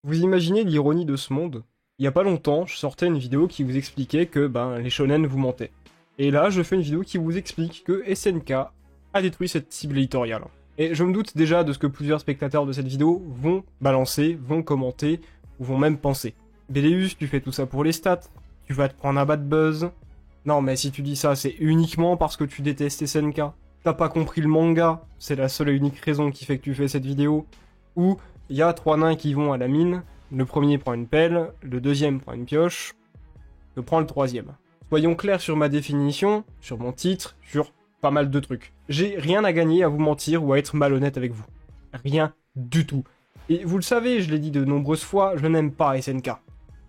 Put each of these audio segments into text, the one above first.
Vous imaginez l'ironie de ce monde? Il y a pas longtemps, je sortais une vidéo qui vous expliquait que les shonen vous mentaient. Et là, je fais une vidéo qui vous explique que SNK a détruit cette cible éditoriale. Et je me doute déjà de ce que plusieurs spectateurs de cette vidéo vont balancer, vont commenter, ou vont même penser. Béléus, tu fais tout ça pour les stats, tu vas te prendre un bad buzz. Non mais si tu dis ça, c'est uniquement parce que tu détestes SNK. T'as pas compris le manga, c'est la seule et unique raison qui fait que tu fais cette vidéo. Ou il y a trois nains qui vont à la mine, le premier prend une pelle, le deuxième prend une pioche, je prends le troisième. Soyons clairs sur ma définition, sur mon titre, sur pas mal de trucs. J'ai rien à gagner à vous mentir ou à être malhonnête avec vous. Rien du tout. Et vous le savez, je l'ai dit de nombreuses fois, je n'aime pas SNK.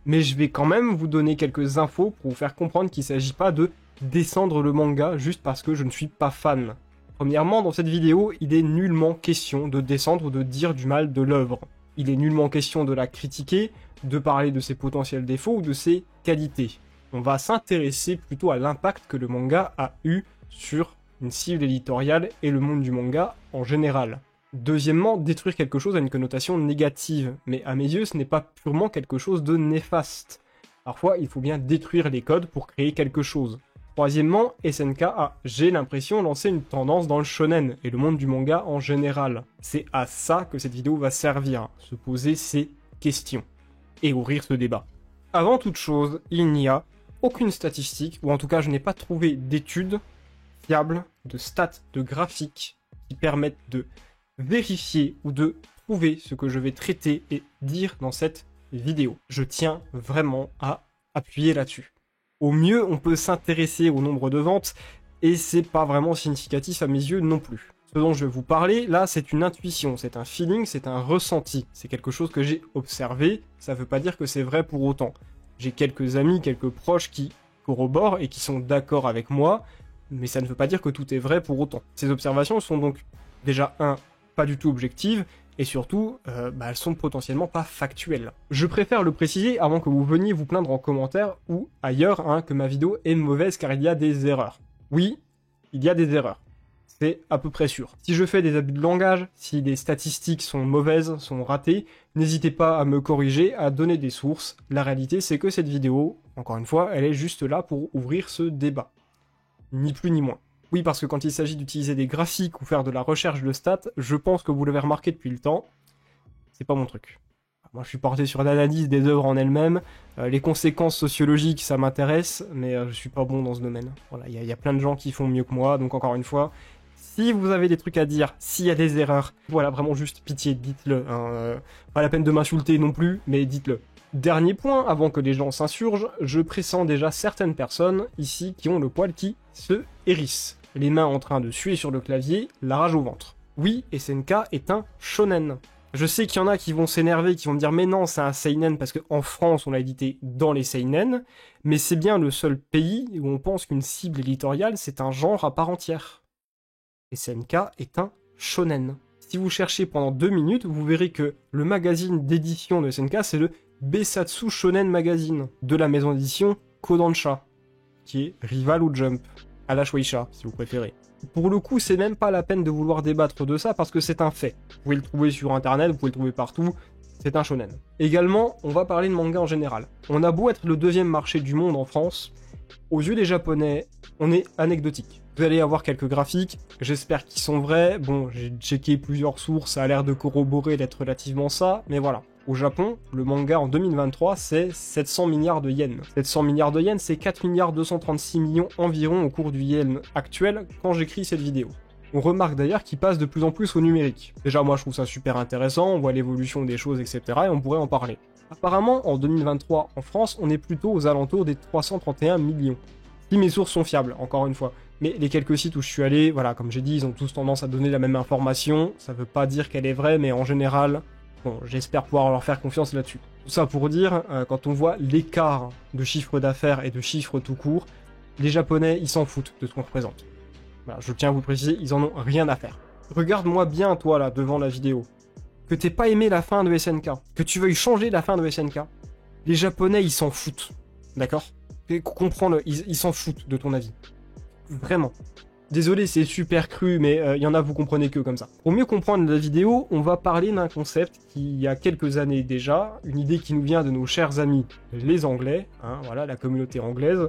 Mais je vais quand même vous donner quelques infos pour vous faire comprendre qu'il ne s'agit pas de descendre le manga juste parce que je ne suis pas fan. Premièrement, dans cette vidéo, il est nullement question de descendre ou de dire du mal de l'œuvre. Il est nullement question de la critiquer, de parler de ses potentiels défauts ou de ses qualités. On va s'intéresser plutôt à l'impact que le manga a eu sur une cible éditoriale et le monde du manga en général. Deuxièmement, détruire quelque chose a une connotation négative, mais à mes yeux, ce n'est pas purement quelque chose de néfaste. Parfois, il faut bien détruire les codes pour créer quelque chose. Troisièmement, SNK a, j'ai l'impression, lancé une tendance dans le shonen et le monde du manga en général. C'est à ça que cette vidéo va servir, se poser ces questions et ouvrir ce débat. Avant toute chose, il n'y a aucune statistique, ou en tout cas je n'ai pas trouvé d'études fiables, de stats, de graphiques qui permettent de vérifier ou de prouver ce que je vais traiter et dire dans cette vidéo. Je tiens vraiment à appuyer là-dessus. Au mieux, on peut s'intéresser au nombre de ventes, et c'est pas vraiment significatif à mes yeux non plus. Ce dont je vais vous parler, là, c'est une intuition, c'est un feeling, c'est un ressenti. C'est quelque chose que j'ai observé, ça veut pas dire que c'est vrai pour autant. J'ai quelques amis, quelques proches qui corroborent et qui sont d'accord avec moi, mais ça ne veut pas dire que tout est vrai pour autant. Ces observations sont donc, déjà, pas du tout objectives, et surtout, elles sont potentiellement pas factuelles. Je préfère le préciser avant que vous veniez vous plaindre en commentaire ou ailleurs que ma vidéo est mauvaise car il y a des erreurs. Oui, il y a des erreurs. C'est à peu près sûr. Si je fais des abus de langage, si des statistiques sont mauvaises, sont ratées, n'hésitez pas à me corriger, à donner des sources. La réalité, c'est que cette vidéo, encore une fois, elle est juste là pour ouvrir ce débat. Ni plus ni moins. Oui, parce que quand il s'agit d'utiliser des graphiques ou faire de la recherche de stats, je pense que vous l'avez remarqué depuis le temps, c'est pas mon truc. Moi, je suis porté sur l'analyse des œuvres en elles-mêmes, les conséquences sociologiques, ça m'intéresse, mais je suis pas bon dans ce domaine. Voilà, il y a plein de gens qui font mieux que moi, donc encore une fois, si vous avez des trucs à dire, s'il y a des erreurs, voilà, vraiment juste pitié, dites-le. Pas la peine de m'insulter non plus, mais dites-le. Dernier point, avant que les gens s'insurgent, je pressens déjà certaines personnes ici qui ont le poil qui se hérisse. Les mains en train de suer sur le clavier, la rage au ventre. Oui, SNK est un shonen. Je sais qu'il y en a qui vont s'énerver, qui vont me dire mais non, c'est un seinen parce qu'en France on l'a édité dans les seinen, mais c'est bien le seul pays où on pense qu'une cible éditoriale c'est un genre à part entière. SNK est un shonen. Si vous cherchez pendant 2 minutes, vous verrez que le magazine d'édition de SNK c'est le Besatsu Shonen Magazine de la maison d'édition Kodansha, qui est rival au Jump, à la Shueisha si vous préférez. Pour le coup, c'est même pas la peine de vouloir débattre de ça parce que c'est un fait. Vous pouvez le trouver sur internet, vous pouvez le trouver partout, c'est un shonen. Également, on va parler de manga en général. On a beau être le deuxième marché du monde en France, aux yeux des Japonais, on est anecdotique. Vous allez avoir quelques graphiques, j'espère qu'ils sont vrais. Bon, j'ai checké plusieurs sources, ça a l'air de corroborer d'être relativement ça, mais voilà. Au Japon, le manga en 2023, c'est 700 milliards de yens. 700 milliards de yens, c'est 4 milliards 236 millions environ au cours du yen actuel quand j'écris cette vidéo. On remarque d'ailleurs qu'il passe de plus en plus au numérique. Déjà, moi je trouve ça super intéressant, on voit l'évolution des choses, etc. et on pourrait en parler. Apparemment, en 2023, en France, on est plutôt aux alentours des 331 millions. Si mes sources sont fiables, encore une fois. Mais les quelques sites où je suis allé, voilà, comme j'ai dit, ils ont tous tendance à donner la même information. Ça veut pas dire qu'elle est vraie, mais en général... Bon, j'espère pouvoir leur faire confiance là-dessus. Tout ça pour dire, quand on voit l'écart de chiffre d'affaires et de chiffres tout court, les Japonais, ils s'en foutent de ce qu'on représente. Voilà, je tiens à vous préciser, ils en ont rien à faire. Regarde-moi bien, toi, là, devant la vidéo. Que t'aies pas aimé la fin de SNK, que tu veuilles changer la fin de SNK, les Japonais, ils s'en foutent. D'accord ? Comprends-le, ils s'en foutent de ton avis. Vraiment. Désolé, c'est super cru, mais il y en a, vous comprenez que comme ça. Pour mieux comprendre la vidéo, on va parler d'un concept qui, il y a quelques années déjà, une idée qui nous vient de nos chers amis les Anglais, hein, voilà, la communauté anglaise,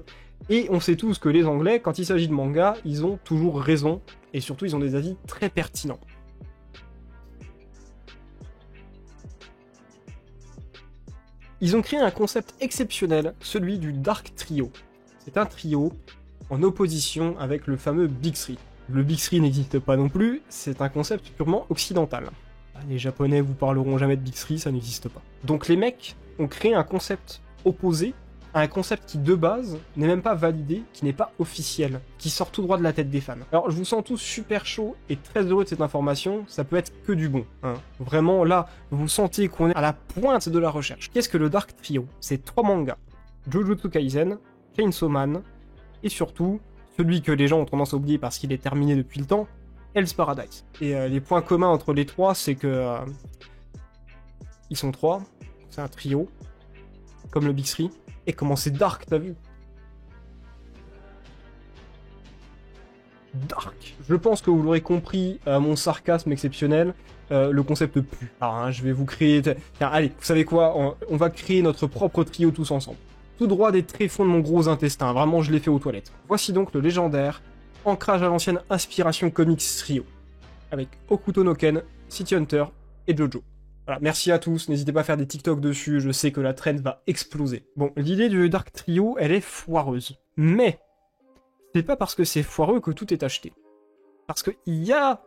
et on sait tous que les Anglais, quand il s'agit de manga, ils ont toujours raison, et surtout ils ont des avis très pertinents. Ils ont créé un concept exceptionnel, celui du Dark Trio. C'est un trio en opposition avec le fameux Big Three. Le Big Three n'existe pas non plus, c'est un concept purement occidental. Les Japonais vous parleront jamais de Big Three, ça n'existe pas. Donc les mecs ont créé un concept opposé à un concept qui de base n'est même pas validé, qui n'est pas officiel, qui sort tout droit de la tête des fans. Alors je vous sens tous super chaud et très heureux de cette information, ça peut être que du bon. Hein. Vraiment là, vous sentez qu'on est à la pointe de la recherche. Qu'est-ce que le Dark Trio? C'est 3 mangas. Jujutsu Kaisen, Chainsaw Man, et surtout, celui que les gens ont tendance à oublier parce qu'il est terminé depuis le temps, Hell's Paradise. Et les points communs entre les 3, c'est que ils sont 3, c'est un trio, comme le Big Three. Et comment c'est dark, t'as vu? Dark. Je pense que vous l'aurez compris à mon sarcasme exceptionnel, le concept pue. Alors, hein, je vais vous créer... Tiens, allez, vous savez quoi? On va créer notre propre trio tous ensemble. Tout droit des tréfonds de mon gros intestin, vraiment je l'ai fait aux toilettes. Voici donc le légendaire ancrage à l'ancienne inspiration comics trio, avec Hokuto no Ken, City Hunter et Jojo. Voilà, merci à tous, n'hésitez pas à faire des TikTok dessus, je sais que la trend va exploser. Bon, l'idée du Dark Trio, elle est foireuse. Mais, c'est pas parce que c'est foireux que tout est acheté. Parce qu'il y a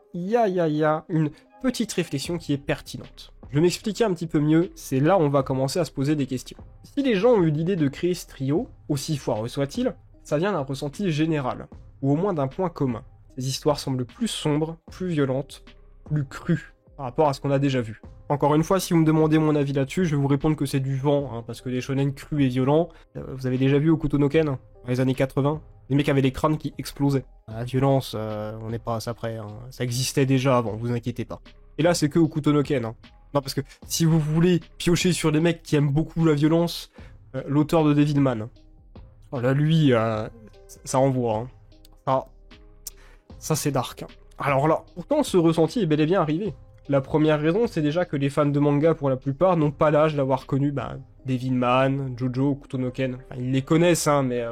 une petite réflexion qui est pertinente. Je vais m'expliquer un petit peu mieux, c'est là où on va commencer à se poser des questions. Si les gens ont eu l'idée de créer ce trio, aussi foireux soit-il, ça vient d'un ressenti général, ou au moins d'un point commun. Ces histoires semblent plus sombres, plus violentes, plus crues, par rapport à ce qu'on a déjà vu. Encore une fois, si vous me demandez mon avis là-dessus, je vais vous répondre que c'est du vent, hein, parce que des shonen crus et violents, vous avez déjà vu Hokuto no Ken, dans les années 80, les mecs avaient des crânes qui explosaient. La violence, on n'est pas à ça près, hein. Ça existait déjà avant, vous inquiétez pas. Et là, c'est que Hokuto no Ken. Hein. Non, parce que si vous voulez piocher sur des mecs qui aiment beaucoup la violence, l'auteur de Devilman, oh là, lui, ça envoie. Hein. Ça c'est dark. Hein. Alors là, pourtant, ce ressenti est bel et bien arrivé. La première raison, c'est déjà que les fans de manga, pour la plupart, n'ont pas l'âge d'avoir connu Devilman, Jojo, Hokuto no Ken. Enfin, ils les connaissent, hein, mais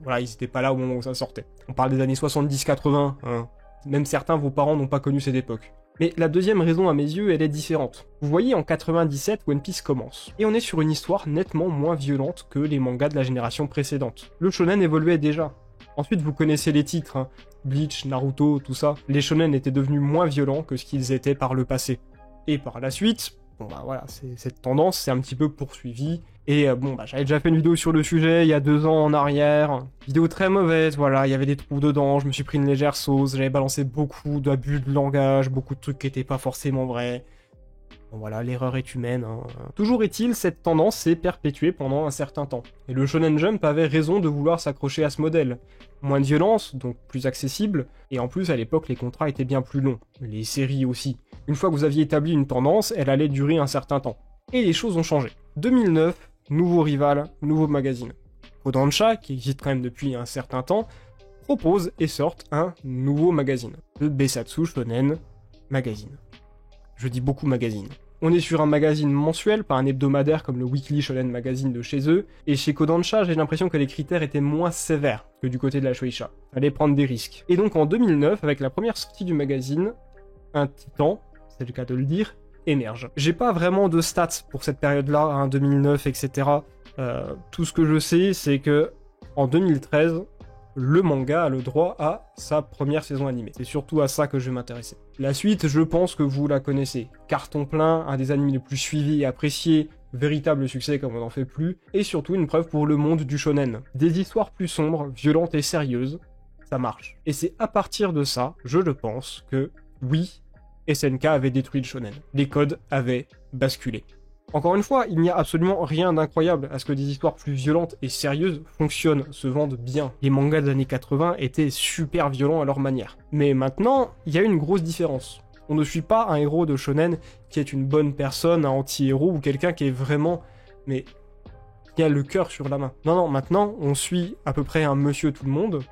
voilà, ils n'étaient pas là au moment où ça sortait. On parle des années 70-80, hein. Même certains, vos parents n'ont pas connu cette époque. Mais la deuxième raison, à mes yeux, elle est différente. Vous voyez, en 97, One Piece commence. Et on est sur une histoire nettement moins violente que les mangas de la génération précédente. Le shonen évoluait déjà. Ensuite, vous connaissez les titres, hein. Bleach, Naruto, tout ça. Les shonen étaient devenus moins violents que ce qu'ils étaient par le passé. Et par la suite, voilà, cette tendance s'est un petit peu poursuivie. Et j'avais déjà fait une vidéo sur le sujet il y a 2 ans en arrière. Vidéo très mauvaise, voilà, il y avait des trous dedans, je me suis pris une légère sauce, j'avais balancé beaucoup d'abus de langage, beaucoup de trucs qui étaient pas forcément vrais. Bon voilà, l'erreur est humaine. Hein. Toujours est-il, cette tendance s'est perpétuée pendant un certain temps. Et le Shonen Jump avait raison de vouloir s'accrocher à ce modèle. Moins de violence, donc plus accessible, et en plus à l'époque les contrats étaient bien plus longs, les séries aussi. Une fois que vous aviez établi une tendance, elle allait durer un certain temps. Et les choses ont changé. 2009, nouveau rival, nouveau magazine. Kodansha, qui existe quand même depuis un certain temps, propose et sort un nouveau magazine. Le Besatsu Shonen Magazine. Je dis beaucoup magazine. On est sur un magazine mensuel, pas un hebdomadaire comme le Weekly Shonen Magazine de chez eux, et chez Kodansha, j'ai l'impression que les critères étaient moins sévères que du côté de la Shueisha. Fallait prendre des risques. Et donc en 2009, avec la première sortie du magazine, un titan, c'est le cas de le dire, émerge. J'ai pas vraiment de stats pour cette période-là, hein, 2009, etc. Tout ce que je sais, c'est que en 2013, le manga a le droit à sa première saison animée. C'est surtout à ça que je vais m'intéresser. La suite, je pense que vous la connaissez. Carton plein, un des animés les plus suivis et appréciés, véritable succès comme on n'en fait plus, et surtout une preuve pour le monde du shonen. Des histoires plus sombres, violentes et sérieuses, ça marche. Et c'est à partir de ça, je le pense, que oui, SNK avait détruit le shonen. Les codes avaient basculé. Encore une fois, il n'y a absolument rien d'incroyable à ce que des histoires plus violentes et sérieuses fonctionnent, se vendent bien. Les mangas des années 80 étaient super violents à leur manière. Mais maintenant, il y a une grosse différence. On ne suit pas un héros de shonen qui est une bonne personne, un anti-héros ou quelqu'un qui est vraiment... mais qui a le cœur sur la main. Non, maintenant, on suit à peu près un monsieur tout le monde,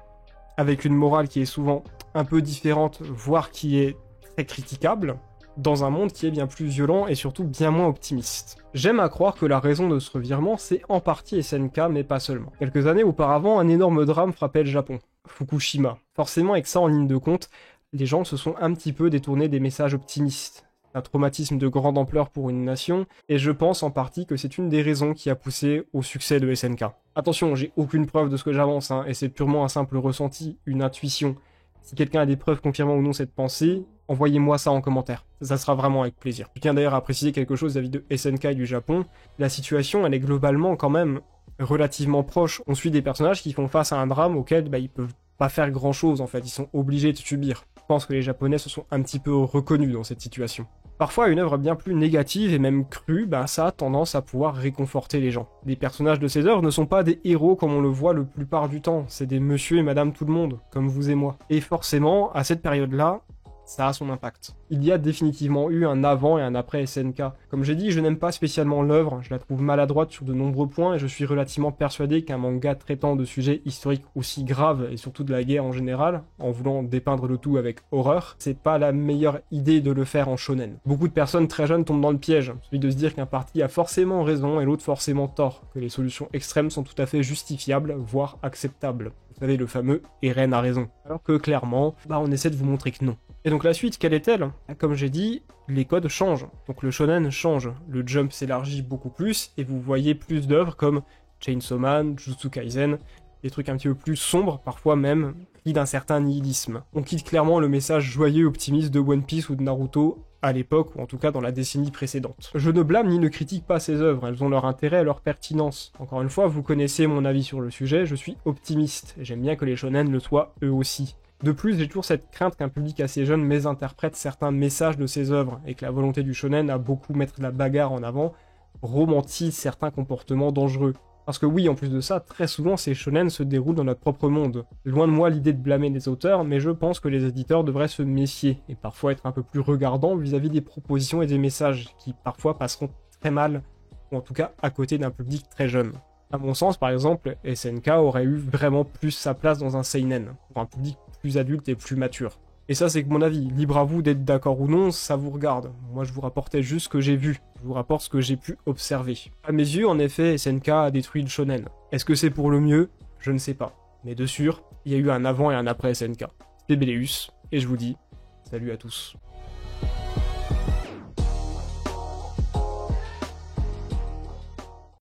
avec une morale qui est souvent un peu différente, voire qui est très critiquable, dans un monde qui est bien plus violent et surtout bien moins optimiste. J'aime à croire que la raison de ce revirement, c'est en partie SNK, mais pas seulement. Quelques années auparavant, un énorme drame frappait le Japon, Fukushima. Forcément, avec ça en ligne de compte, les gens se sont un petit peu détournés des messages optimistes. Un traumatisme de grande ampleur pour une nation, et je pense en partie que c'est une des raisons qui a poussé au succès de SNK. Attention, j'ai aucune preuve de ce que j'avance, et c'est purement un simple ressenti, une intuition. Si quelqu'un a des preuves confirmant ou non cette pensée, envoyez-moi ça en commentaire. Ça sera vraiment avec plaisir. Je tiens d'ailleurs à préciser quelque chose vis-à-vis de SNK et du Japon. La situation, elle est globalement quand même relativement proche. On suit des personnages qui font face à un drame auquel ils peuvent pas faire grand-chose en fait. Ils sont obligés de subir. Je pense que les Japonais se sont un petit peu reconnus dans cette situation. Parfois, une œuvre bien plus négative et même crue, ça a tendance à pouvoir réconforter les gens. Les personnages de ces œuvres ne sont pas des héros comme on le voit la plupart du temps, c'est des monsieur et madame tout le monde, comme vous et moi. Et forcément, à cette période-là, ça a son impact. Il y a définitivement eu un avant et un après SNK. Comme j'ai dit, je n'aime pas spécialement l'œuvre, je la trouve maladroite sur de nombreux points et je suis relativement persuadé qu'un manga traitant de sujets historiques aussi graves et surtout de la guerre en général, en voulant dépeindre le tout avec horreur, c'est pas la meilleure idée de le faire en shonen. Beaucoup de personnes très jeunes tombent dans le piège, celui de se dire qu'un parti a forcément raison et l'autre forcément tort, que les solutions extrêmes sont tout à fait justifiables, voire acceptables. Vous savez, le fameux « Eren a raison ». Alors que clairement, on essaie de vous montrer que non. Et donc la suite, quelle est-elle? Comme j'ai dit, les codes changent. Donc le shonen change. Le jump s'élargit beaucoup plus, et vous voyez plus d'œuvres comme Chainsaw Man, Jujutsu Kaisen, des trucs un petit peu plus sombres, parfois même, pris d'un certain nihilisme. On quitte clairement le message joyeux et optimiste de One Piece ou de Naruto, à l'époque, ou en tout cas dans la décennie précédente. Je ne blâme ni ne critique pas ces œuvres, elles ont leur intérêt et leur pertinence. Encore une fois, vous connaissez mon avis sur le sujet, je suis optimiste, et j'aime bien que les shonen le soient eux aussi. De plus, j'ai toujours cette crainte qu'un public assez jeune mésinterprète certains messages de ces œuvres, et que la volonté du shonen à beaucoup mettre la bagarre en avant romantise certains comportements dangereux. Parce que oui, en plus de ça, très souvent ces shonen se déroulent dans notre propre monde. Loin de moi l'idée de blâmer les auteurs, mais je pense que les éditeurs devraient se méfier, et parfois être un peu plus regardants vis-à-vis des propositions et des messages, qui parfois passeront très mal, ou en tout cas à côté d'un public très jeune. À mon sens, par exemple, SNK aurait eu vraiment plus sa place dans un seinen, pour un public plus adulte et plus mature. Et ça, c'est que mon avis. Libre à vous d'être d'accord ou non, ça vous regarde. Moi, je vous rapportais juste ce que j'ai vu. Je vous rapporte ce que j'ai pu observer. À mes yeux, en effet, SNK a détruit le shonen. Est-ce que c'est pour le mieux? Je ne sais pas. Mais de sûr, il y a eu un avant et un après SNK. C'était Béléus, et je vous dis, salut à tous.